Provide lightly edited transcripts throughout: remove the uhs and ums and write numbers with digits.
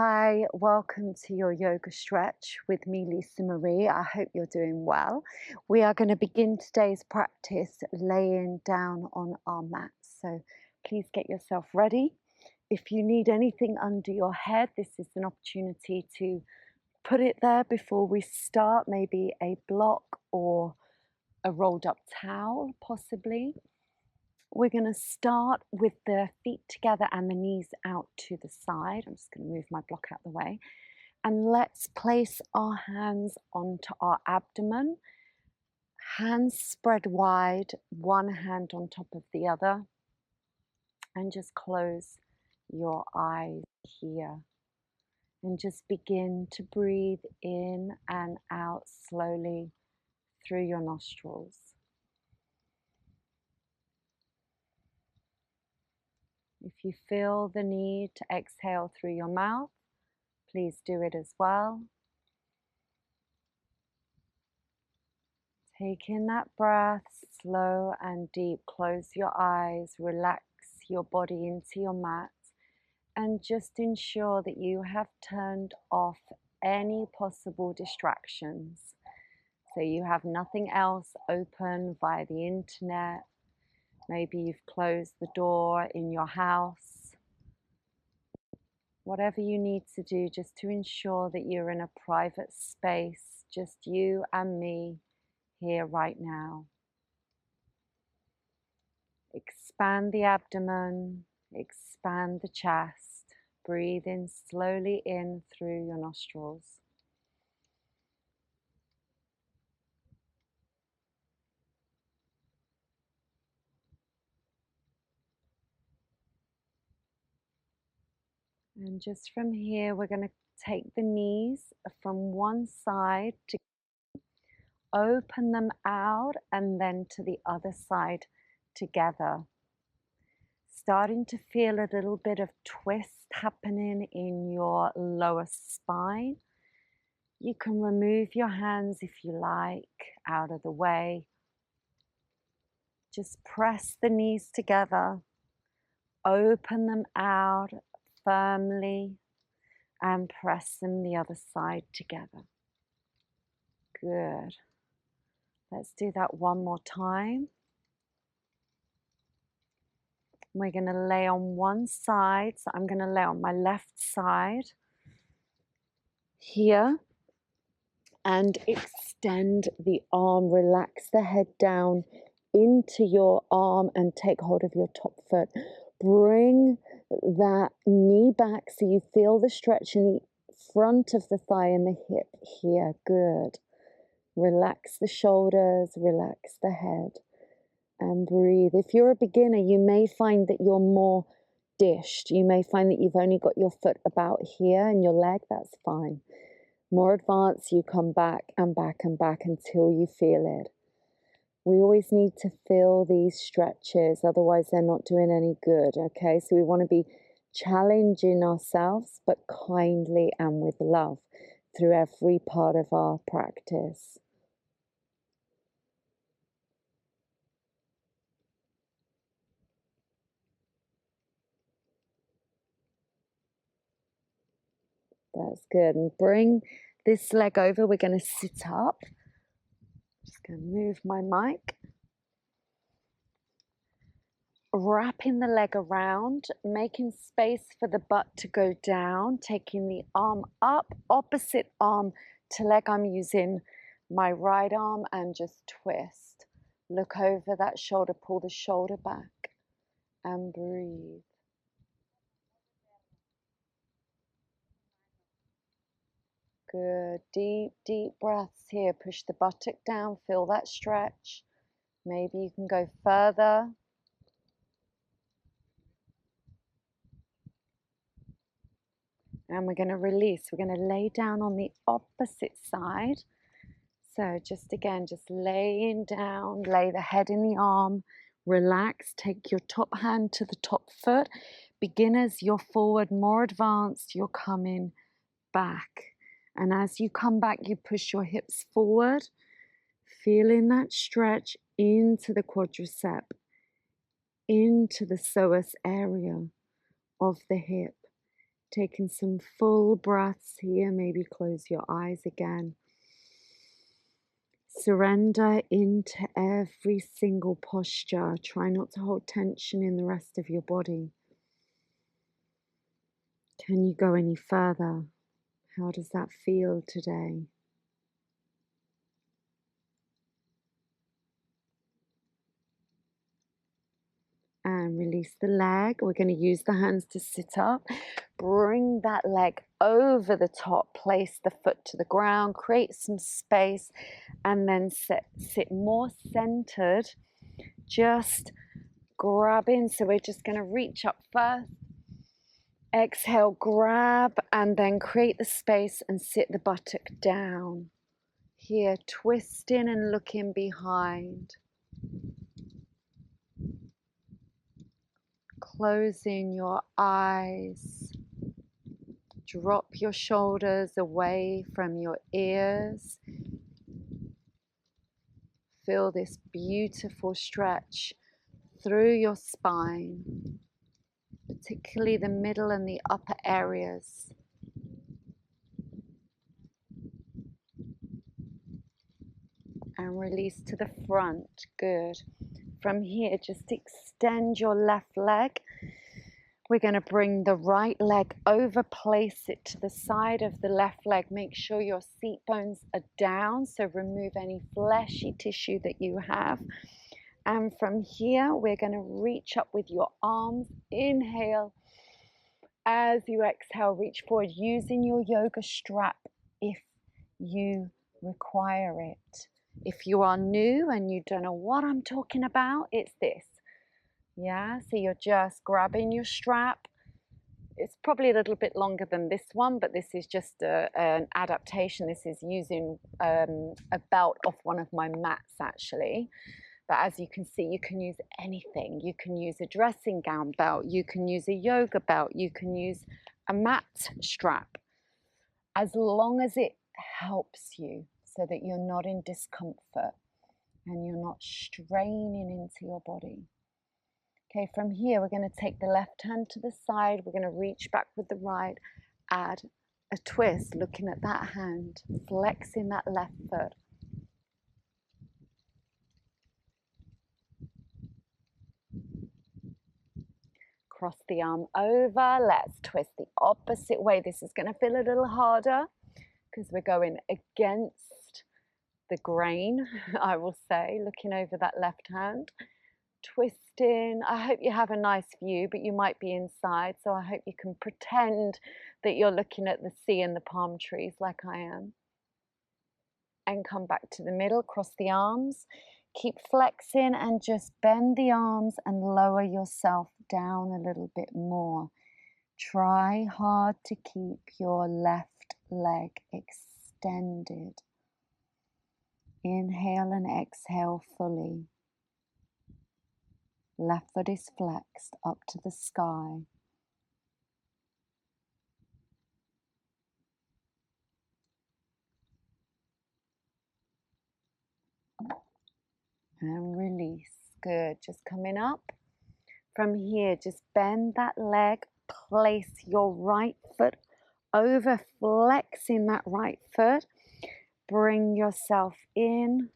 Hi, welcome to your yoga stretch with me, Lisa Marie. I hope you're doing well. We are going to begin today's practice laying down on our mats. So please get yourself ready. If you need anything under your head, this is an opportunity to put it there before we start, maybe a block or a rolled up towel, possibly. We're going to start with the feet together and the knees out to the side. I'm just going to move my block out the way. And let's place our hands onto our abdomen. Hands spread wide, one hand on top of the other. And just close your eyes here. And just begin to breathe in and out slowly through your nostrils. If you feel the need to exhale through your mouth, please do it as well. Take in that breath, slow and deep. Close your eyes, relax your body into your mat, and just ensure that you have turned off any possible distractions. So you have nothing else open via the internet. Maybe you've closed the door in your house. Whatever you need to do just to ensure that you're in a private space, just you and me here right now. Expand the abdomen, expand the chest. Breathe in slowly in through your nostrils. And just from here, we're going to take the knees from one side to open them out and then to the other side together. Starting to feel a little bit of twist happening in your lower spine. You can remove your hands if you like, out of the way. Just press the knees together, open them out firmly, and press them the other side together. Good. Let's do that one more time. We're going to lay on one side. So I'm going to lay on my left side here and extend the arm. Relax the head down into your arm and take hold of your top foot. Bring that knee back so you feel the stretch in the front of the thigh and the hip here. Good. Relax the shoulders, relax the head, and breathe. If you're a beginner, you may find that you're more dished. You may find that you've only got your foot about here and your leg. That's fine. More advanced, you come back and back and back until you feel it. We always need to feel these stretches, otherwise they're not doing any good, okay? So we want to be challenging ourselves, but kindly and with love through every part of our practice. That's good. And bring this leg over. We're going to sit up. Just going to move my mic. Wrapping the leg around, making space for the butt to go down, taking the arm up, opposite arm to leg. I'm using my right arm and just twist. Look over that shoulder, pull the shoulder back and breathe. Good. Deep, deep breaths here. Push the buttock down, feel that stretch. Maybe you can go further. And we're going to release. We're going to lay down on the opposite side. So just again, just laying down, lay the head in the arm, relax, take your top hand to the top foot. Beginners, you're forward, more advanced, you're coming back. And as you come back, you push your hips forward, feeling that stretch into the quadricep, into the psoas area of the hip. Taking some full breaths here, maybe close your eyes again. Surrender into every single posture. Try not to hold tension in the rest of your body. Can you go any further? How does that feel today? And release the leg. We're going to use the hands to sit up. Bring that leg over the top. Place the foot to the ground. Create some space. And then sit more centered. Just grab in. So we're just going to reach up first. Exhale, grab, and then create the space and sit the buttock down. Here, twisting and looking behind. Closing your eyes. Drop your shoulders away from your ears. Feel this beautiful stretch through your spine, particularly the middle and the upper areas. And release to the front. Good. From here, just extend your left leg. We're going to bring the right leg over, place it to the side of the left leg. Make sure your seat bones are down, so remove any fleshy tissue that you have. And from here, we're going to reach up with your arms. Inhale. As you exhale, reach forward using your yoga strap if you require it. If you are new and you don't know what I'm talking about, it's this. Yeah, so you're just grabbing your strap. It's probably a little bit longer than this one, but this is just an adaptation. This is using a belt off one of my mats, actually. But as you can see, you can use anything. You can use a dressing gown belt. You can use a yoga belt. You can use a mat strap. As long as it helps you so that you're not in discomfort and you're not straining into your body. Okay, from here, we're going to take the left hand to the side. We're going to reach back with the right, add a twist, looking at that hand, flexing that left foot. Cross the arm over. Let's twist the opposite way. This is going to feel a little harder because we're going against the grain, I will say, looking over that left hand. Twisting. I hope you have a nice view, but you might be inside, so I hope you can pretend that you're looking at the sea and the palm trees like I am. And come back to the middle, cross the arms, keep flexing and just bend the arms and lower yourself down a little bit more. Try hard to keep your left leg extended. Inhale and exhale fully. Left foot is flexed up to the sky. And release. Good. Just coming up. From here, just bend that leg. Place your right foot over, flexing that right foot. Bring yourself in.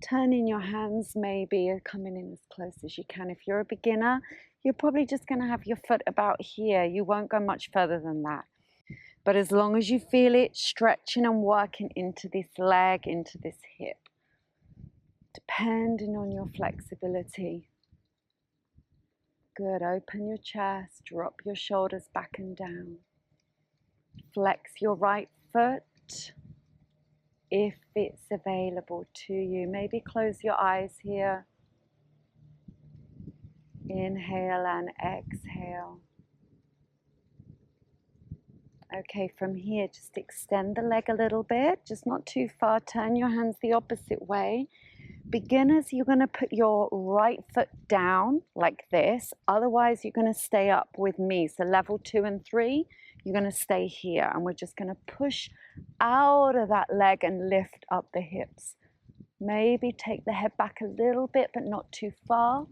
Turning your hands maybe, coming in as close as you can. If you're a beginner, you're probably just going to have your foot about here. You won't go much further than that. But as long as you feel it stretching and working into this leg, into this hip, depending on your flexibility. Good. Open your chest, drop your shoulders back and down. Flex your right foot if it's available to you. Maybe close your eyes here. Inhale and exhale. Okay, from here, just extend the leg a little bit, just not too far. Turn your hands the opposite way. Beginners, you're going to put your right foot down like this. Otherwise, you're going to stay up with me. So level 2 and 3, you're going to stay here. And we're just going to push out of that leg and lift up the hips. Maybe take the head back a little bit, but not too far.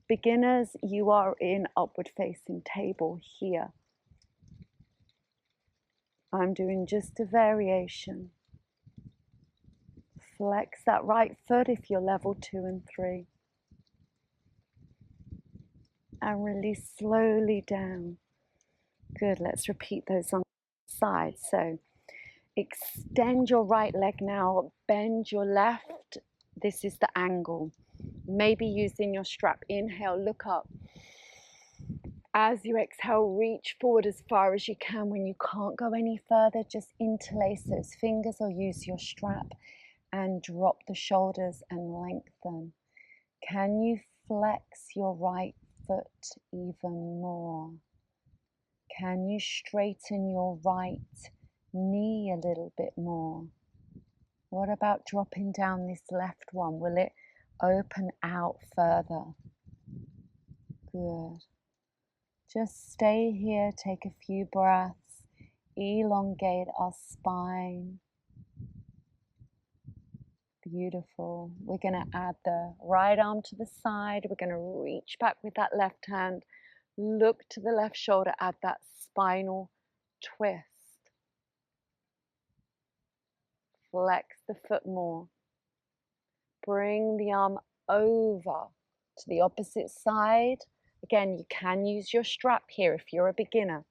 Beginners, you are in upward facing table here. I'm doing just a variation. Flex that right foot if you're level 2 and 3. And release slowly down. Good, let's repeat those on the side. So extend your right leg now, bend your left. This is the angle. Maybe using your strap. Inhale, look up. As you exhale, reach forward as far as you can. When you can't go any further, just interlace those fingers or use your strap and drop the shoulders and lengthen. Can you flex your right foot even more? Can you straighten your right knee a little bit more? What about dropping down this left one? Will it open out further? Good. Just stay here, take a few breaths, elongate our spine. Beautiful. We're going to add the right arm to the side. We're going to reach back with that left hand. Look to the left shoulder, add that spinal twist. Flex the foot more. Bring the arm over to the opposite side. Again, you can use your strap here if you're a beginner.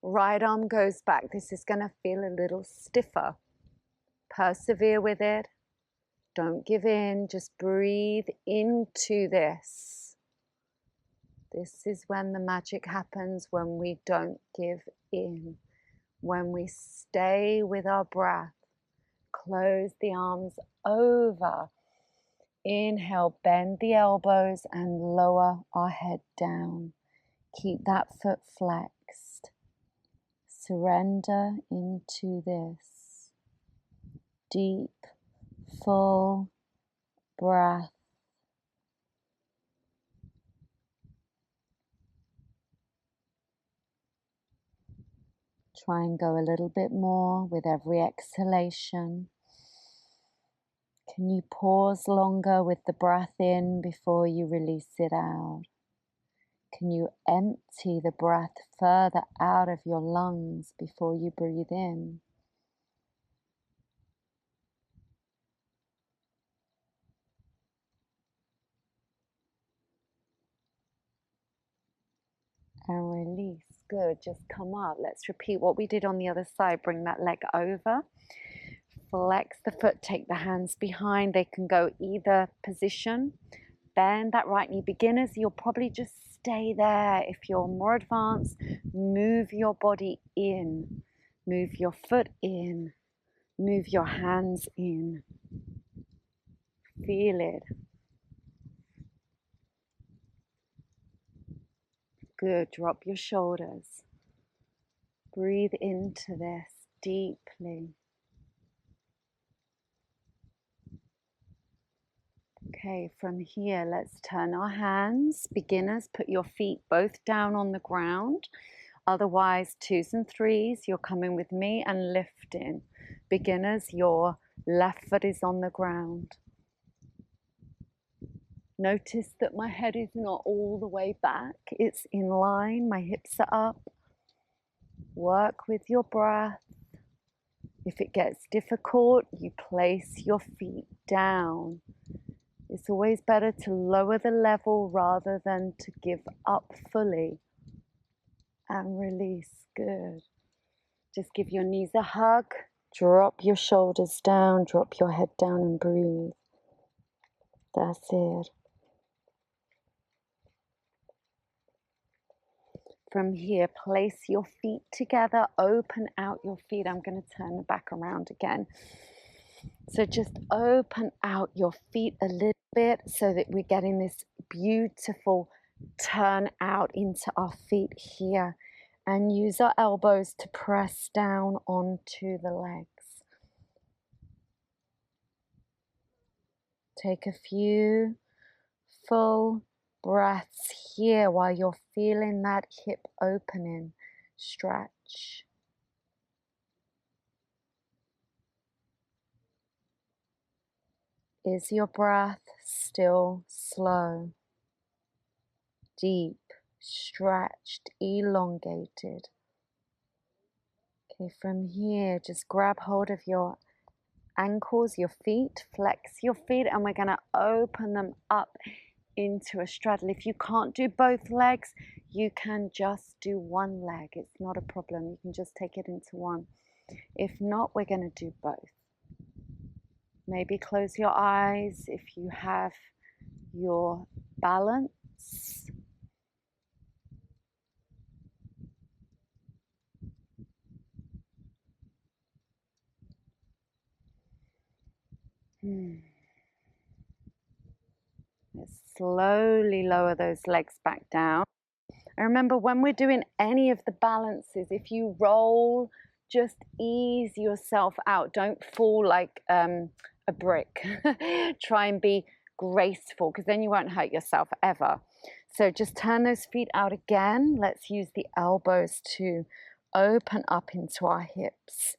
Right arm goes back. This is going to feel a little stiffer. Persevere with it. Don't give in. Just breathe into this. This is when the magic happens, when we don't give in. When we stay with our breath. Close the arms over. Inhale, bend the elbows and lower our head down. Keep that foot flexed. Surrender into this. Deep, full breath. Try and go a little bit more with every exhalation. Can you pause longer with the breath in before you release it out? Can you empty the breath further out of your lungs before you breathe in? And release. Good. Just come up. Let's repeat what we did on the other side. Bring that leg over. Flex the foot. Take the hands behind. They can go either position. Bend that right knee. Beginners, you'll probably just stay there. If you're more advanced, move your body in. Move your foot in. Move your hands in. Feel it. Good. Drop your shoulders. Breathe into this deeply. Okay, from here, let's turn our hands. Beginners, put your feet both down on the ground. Otherwise, 2s and 3s, you're coming with me and lifting. Beginners, your left foot is on the ground. Notice that my head is not all the way back. It's in line, my hips are up. Work with your breath. If it gets difficult, you place your feet down. It's always better to lower the level rather than to give up fully. And release. Good. Just give your knees a hug. Drop your shoulders down. Drop your head down and breathe. That's it. From here, place your feet together. Open out your feet. I'm going to turn the back around again. So just open out your feet a little bit so that we're getting this beautiful turn out into our feet here. And use our elbows to press down onto the legs. Take a few full breaths here while you're feeling that hip opening. Stretch. Is your breath still slow, deep, stretched, elongated? Okay, from here, just grab hold of your ankles, your feet, flex your feet, and we're going to open them up into a straddle. If you can't do both legs, you can just do one leg. It's not a problem. You can just take it into one. If not, we're going to do both. Maybe close your eyes if you have your balance. Let's slowly lower those legs back down. And remember, when we're doing any of the balances, if you roll, just ease yourself out. Don't fall like a brick. Try and be graceful, because then you won't hurt yourself ever. So just turn those feet out again. Let's use the elbows to open up into our hips.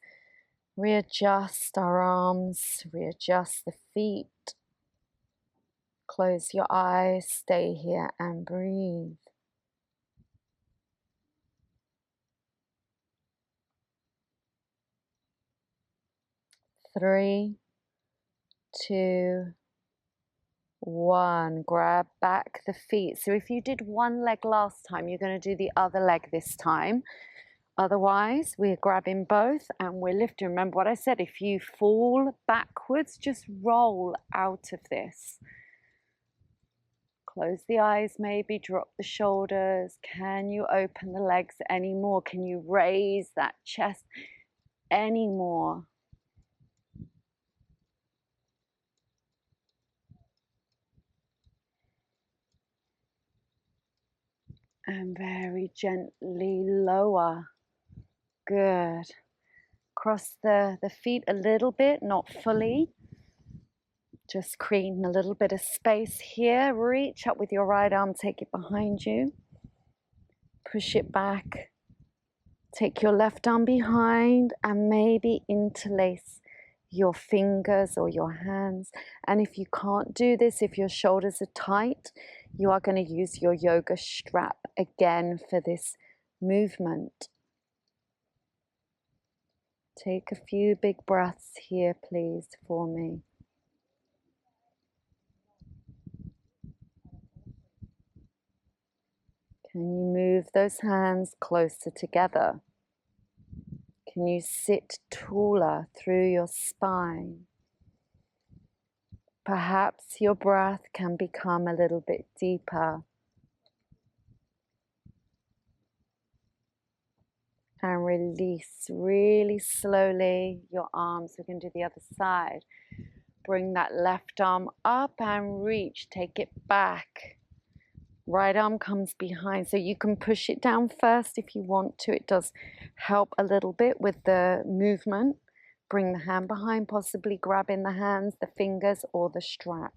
Readjust our arms, readjust the feet. Close your eyes, stay here and breathe. 3, 2, 1. Grab back the feet. So if you did one leg last time, you're going to do the other leg this time. Otherwise, we're grabbing both and we're lifting. Remember what I said, if you fall backwards, just roll out of this. Close the eyes, maybe drop the shoulders. Can you open the legs any more? Can you raise that chest any more? And very gently lower. Good. Cross the feet a little bit, not fully. Just creating a little bit of space here. Reach up with your right arm, take it behind you. Push it back. Take your left arm behind and maybe interlace your fingers or your hands. And if you can't do this, if your shoulders are tight, you are going to use your yoga strap again for this movement. Take a few big breaths here, please, for me. Can you move those hands closer together? Can you sit taller through your spine? Perhaps your breath can become a little bit deeper. And release really slowly your arms. We're going to do the other side. Bring that left arm up and reach. Take it back. Right arm comes behind. So you can push it down first if you want to. It does help a little bit with the movement. Bring the hand behind, possibly grabbing the hands, the fingers, or the strap.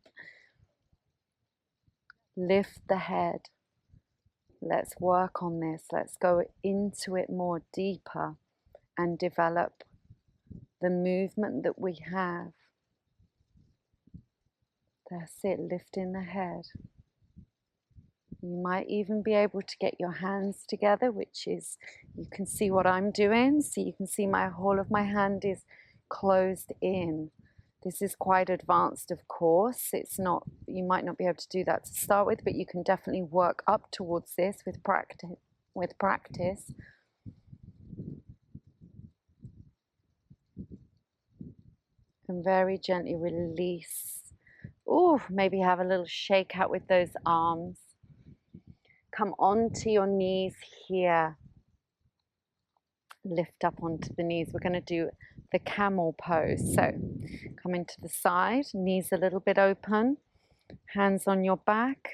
Lift the head. Let's work on this. Let's go into it more deeper and develop the movement that we have. That's it, lifting the head. You might even be able to get your hands together, which is, you can see what I'm doing. So you can see my whole of my hand is closed in. This is quite advanced, of course. It's not, you might not be able to do that to start with, but you can definitely work up towards this with practice. And very gently release. Ooh, maybe have a little shake out with those arms. Come onto your knees here. Lift up onto the knees. We're going to do the camel pose. So come into the side, knees a little bit open, hands on your back.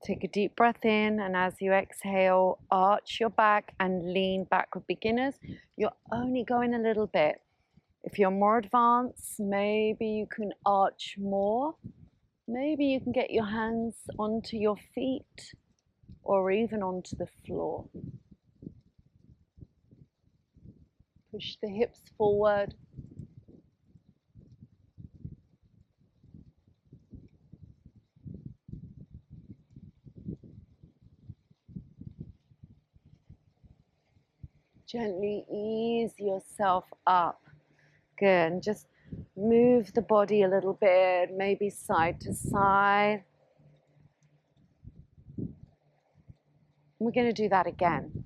Take a deep breath in, and as you exhale, arch your back and lean back. With beginners, you're only going a little bit. If you're more advanced, maybe you can arch more. Maybe you can get your hands onto your feet or even onto the floor. Push the hips forward. Gently ease yourself up. Good. And just move the body a little bit, maybe side to side. We're going to do that again.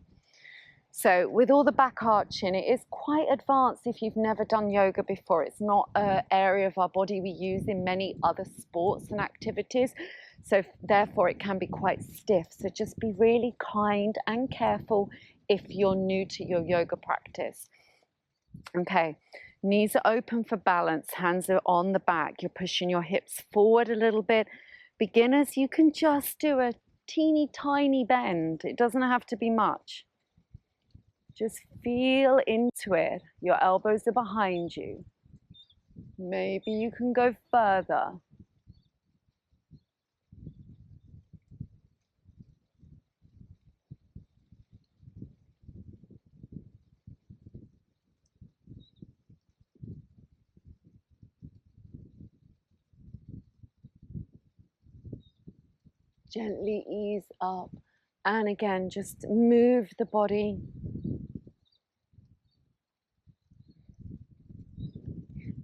So with all the back arching, it is quite advanced if you've never done yoga before. It's not an area of our body we use in many other sports and activities. So therefore it can be quite stiff. So just be really kind and careful if you're new to your yoga practice. Okay, knees are open for balance, hands are on the back. You're pushing your hips forward a little bit. Beginners, you can just do a teeny tiny bend. It doesn't have to be much. Just feel into it. Your elbows are behind you. Maybe you can go further. Gently ease up. And again, just move the body.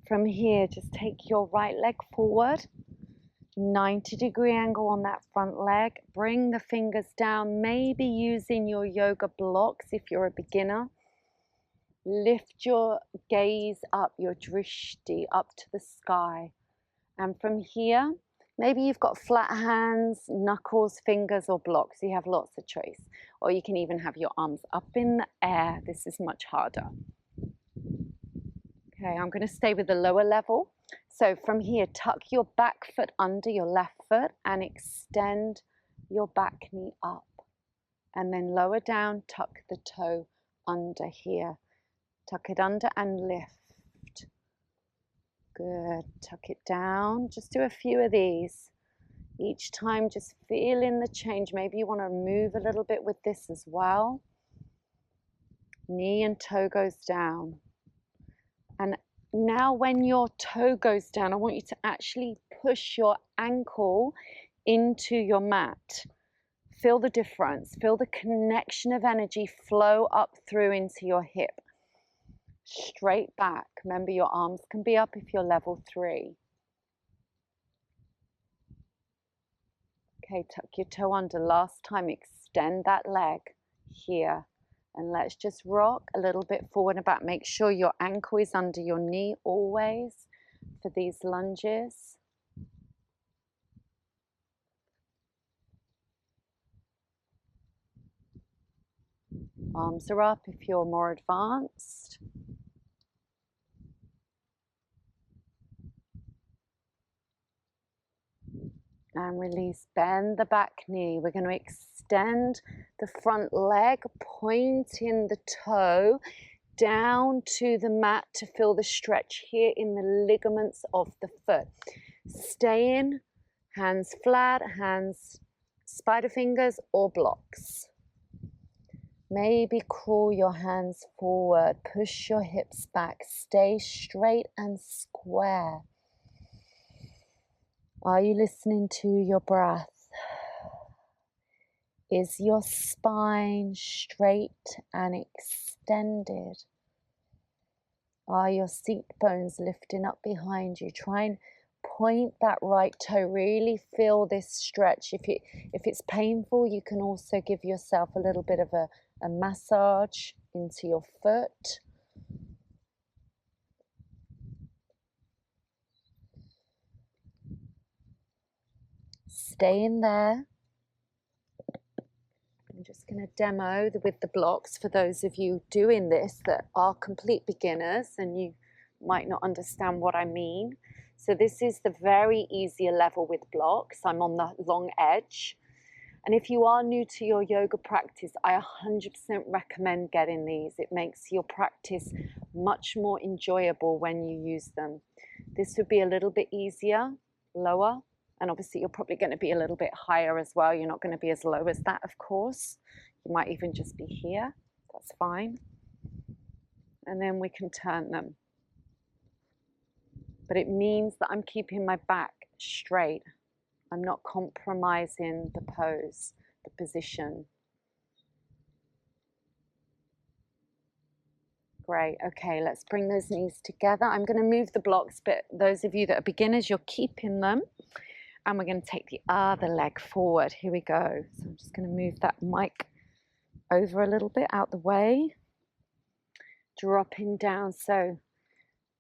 From here, just take your right leg forward. 90-degree angle on that front leg. Bring the fingers down, maybe using your yoga blocks if you're a beginner. Lift your gaze up, your drishti, up to the sky. And from here, maybe you've got flat hands, knuckles, fingers, or blocks. You have lots of choice. Or you can even have your arms up in the air. This is much harder. Okay, I'm going to stay with the lower level. So from here, tuck your back foot under your left foot and extend your back knee up. And then lower down, tuck the toe under here. Tuck it under and lift. Good. Tuck it down. Just do a few of these. Each time just feeling the change. Maybe you want to move a little bit with this as well. Knee and toe goes down. And now when your toe goes down, I want you to actually push your ankle into your mat. Feel the difference. Feel the connection of energy flow up through into your hip. Straight back. Remember, your arms can be up if you're level 3. Okay, tuck your toe under. Last time, extend that leg here. And let's just rock a little bit forward and back. Make sure your ankle is under your knee always for these lunges. Arms are up if you're more advanced. And release, bend the back knee. We're going to extend the front leg, pointing the toe down to the mat to feel the stretch here in the ligaments of the foot. Stay in, hands flat, hands spider fingers or blocks. Maybe crawl your hands forward, push your hips back, stay straight and square. Are you listening to your breath? Is your spine straight and extended? Are your seat bones lifting up behind you? Try and point that right toe. Really feel this stretch. If it's painful, you can also give yourself a little bit of a massage into your foot. Stay in there. I'm just going to demo with the blocks for those of you doing this that are complete beginners and you might not understand what I mean. So this is the very easier level with blocks. I'm on the long edge. And if you are new to your yoga practice, I 100% recommend getting these. It makes your practice much more enjoyable when you use them. This would be a little bit easier, lower. And obviously you're probably going to be a little bit higher as well. You're not going to be as low as that, of course. You might even just be here. That's fine. And then we can turn them. But it means that I'm keeping my back straight. I'm not compromising the pose, the position. Great. Okay, let's bring those knees together. I'm going to move the blocks, but those of you that are beginners, you're keeping them. And we're going to take the other leg forward. Here we go. So I'm just going to move that mic over a little bit out the way. Dropping down. So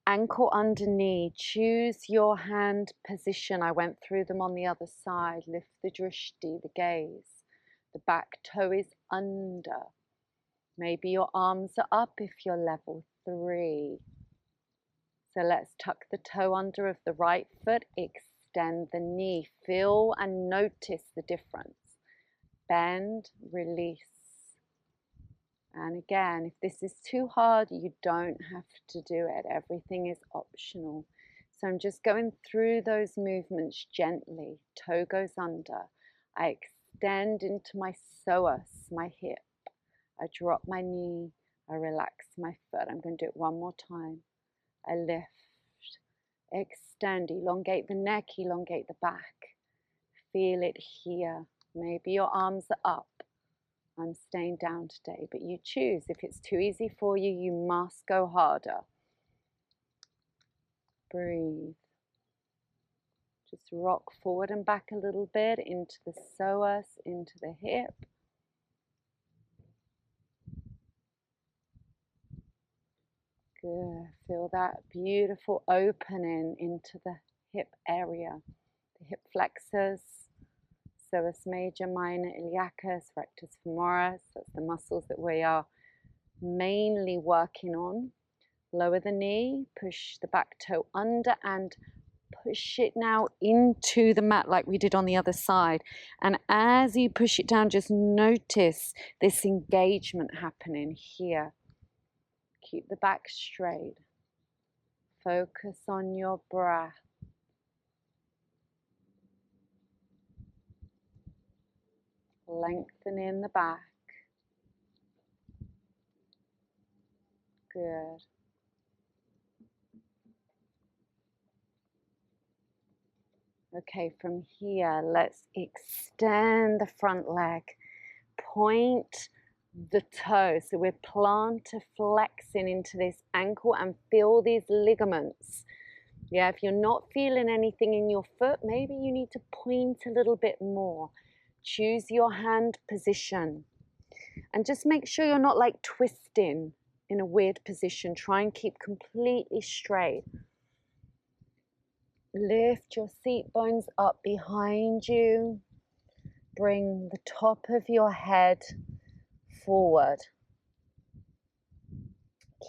ankle under knee. Choose your hand position. I went through them on the other side. Lift the drishti, the gaze. The back toe is under. Maybe your arms are up if you're level 3. So let's tuck the toe under of the right foot. Extend the knee. Feel and notice the difference. Bend, release. And again, if this is too hard, you don't have to do it. Everything is optional. So I'm just going through those movements gently. Toe goes under. I extend into my psoas, my hip. I drop my knee. I relax my foot. I'm going to do it one more time. I lift, extend, elongate the neck, elongate the back. Feel it here. Maybe your arms are up. I'm staying down today, but you choose. If it's too easy for you, you must go harder. Breathe. Just rock forward and back a little bit into the psoas, into the hip. Good. Feel that beautiful opening into the hip area. The hip flexors, psoas major, minor, iliacus, rectus femoris. That's the muscles that we are mainly working on. Lower the knee, push the back toe under and push it now into the mat like we did on the other side. And as you push it down, just notice this engagement happening here. Keep the back straight. Focus on your breath. Lengthen in the back. Good. Okay, from here, let's extend the front leg. Point the toe. So we're plantar flexing into this ankle and feel these ligaments. Yeah, if you're not feeling anything in your foot, maybe you need to point a little bit more. Choose your hand position. And just make sure you're not like twisting in a weird position. Try and keep completely straight. Lift your seat bones up behind you. Bring the top of your head forward.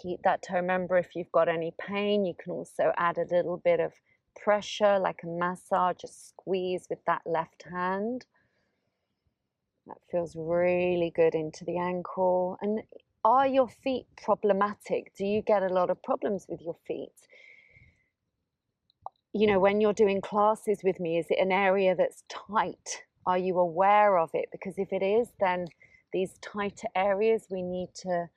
Keep that toe. Remember, if you've got any pain, you can also add a little bit of pressure, like a massage, just squeeze with that left hand. That feels really good into the ankle. And are your feet problematic? Do you get a lot of problems with your feet? You know, when you're doing classes with me, is it an area that's tight? Are you aware of it? Because if it is, then these tighter areas we need to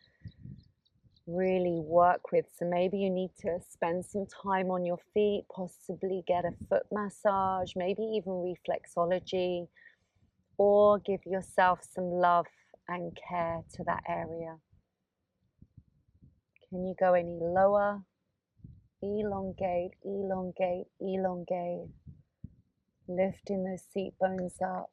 really work with. So maybe you need to spend some time on your feet, possibly get a foot massage, maybe even reflexology, or give yourself some love and care to that area. Can you go any lower? Elongate, elongate, elongate. Lifting those seat bones up.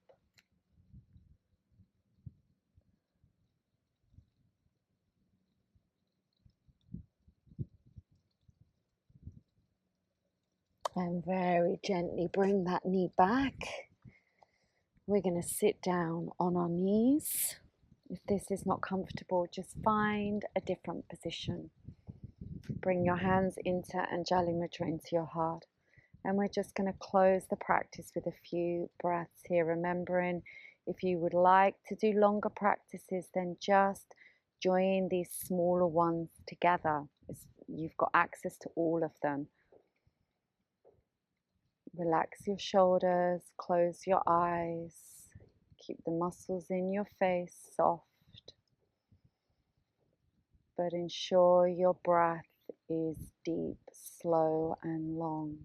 And very gently bring that knee back. We're going to sit down on our knees. If this is not comfortable, just find a different position. Bring your hands into Anjali Mudra, into your heart. And we're just going to close the practice with a few breaths here, remembering if you would like to do longer practices, then just join these smaller ones together. You've got access to all of them. Relax your shoulders, close your eyes, keep the muscles in your face soft, but ensure your breath is deep, slow, and long.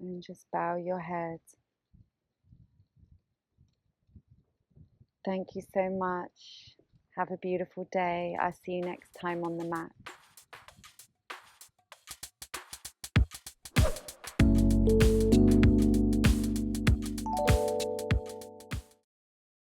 And just bow your head. Thank you so much. Have a beautiful day. I'll see you next time on the mat.